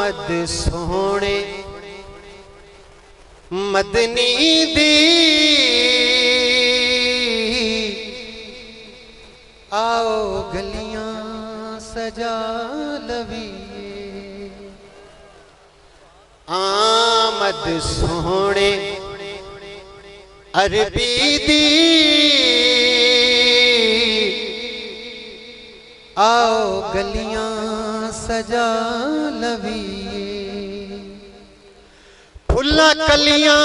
आमद सोने मदनी दी आओ गलियां सजा लवीए। आमद सोने अरबी दी आओ गलियां सजा लवीए। फुल्ला कलियां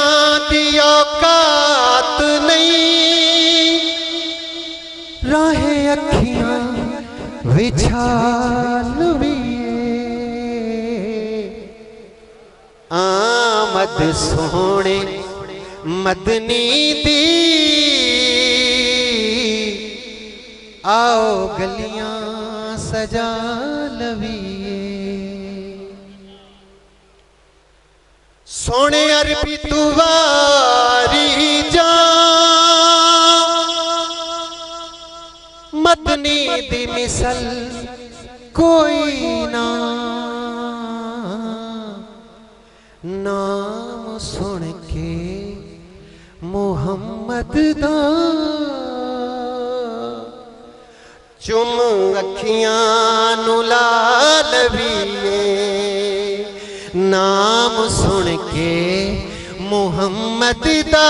दी औकात नहीं राहे अखियां विछा लवीए। आमद सोने मदनी दी आओ गलियां सजा लवीए। सोने अरबी तू वारी जा मदनी दी मिसल कोई ना। नाम सुन के मुहम्मद दा चुम अखियां नु ला लवीए। नाम सुन के मुहम्मद दा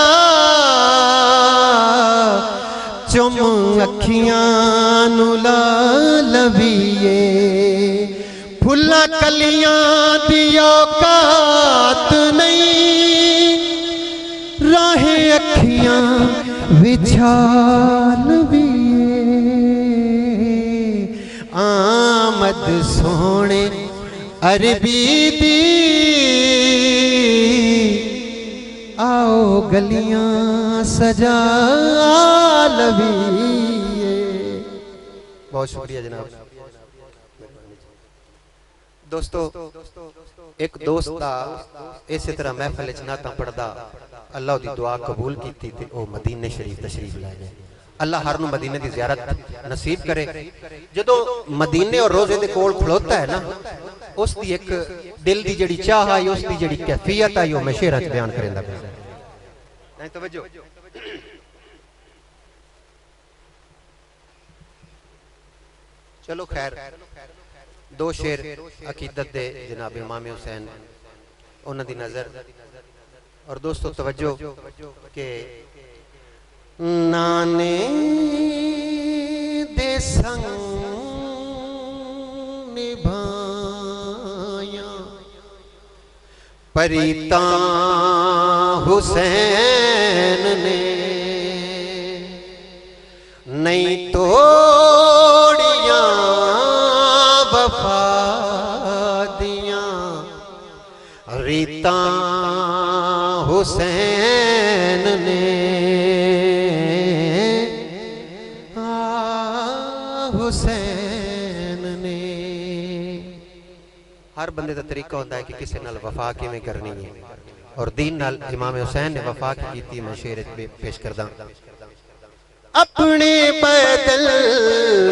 चुम अखियां नु ला लवीए। फुल्ला कलियां दी औकात नहीं राहे अखियां विछा लवीए। आमद सोने अरबी दी आओ गलियां सजा लवीए। बहुत शुक्रिया जनाब। दोस्तों एक दोस्त दा इसी तरह महफिल च नाता पढ़दा अल्लाह दी दुआ कबूल की थी ते ओ मदीने शरीफ तशरीफ ला गए। अल्लाह हर नूं मदीने दी ज़ियारत नसीब करे। जदों मदीने और रोजे दे कोल खड़ोता है ना उसकी एक दिल की जिहड़ी चाह आई उसकी जिहड़ी कैफियत आई मैं शेरां च बयान करेंदा पिया। तवज्जो चलो खैर दो शेर अकीदत दे जनाब इमाम हुसैन उन्हां दी नजर। और दोस्तों तवज्जो के नाने दे संग निभाया परीता हुसैन ने नहीं तोड़ियां वफा दियां रीता हुसैन ने। हुसैन ने हर बंदे का तरीका होता है कि किसी नाल वफा किवें करनी है और दीन नाल इमाम हुसैन ने वफा की मैं शेर पेश करदा। अपने बदल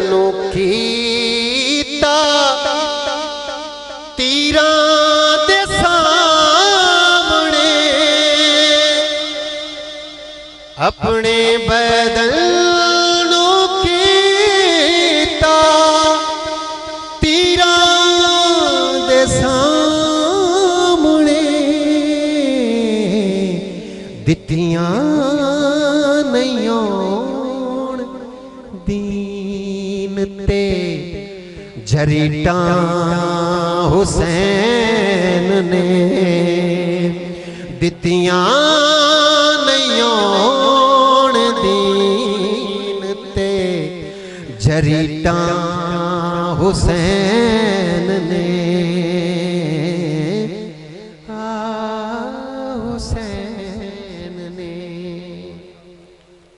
नु कीता तीरां दे सामने अपने बदल नु कीता तीरां दे सामने दित्तियां नहीं दीन ते झरीटा हुसैन ने दित्तियां नहीं दीन ते झरीटा हुसैन ने। हुसैन ने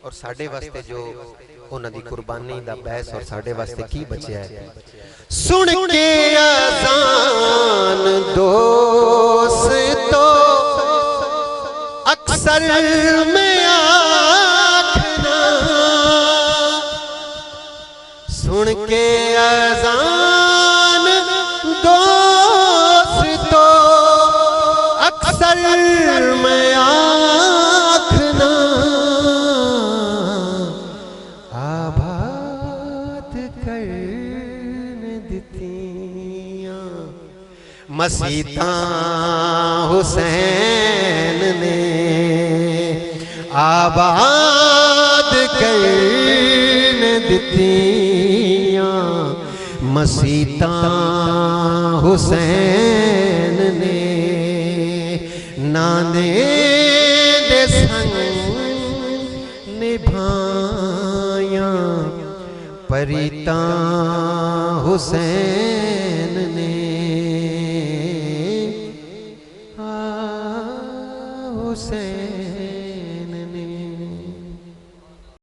और साडे वास्ते जो उन्हां दी कुर्बानी दा बैस और साडे वास्ते की बचिया है। सुन के अज़ान दोस्तों अक्सर में आखना सुन के अज़ान दोस्तों सर मैं आखना आबाद कर दितियां मसीता हुसैन ने आबाद कर दितियां मसीता हुसैन ने नाने दे संग निभाया परिता हुसैन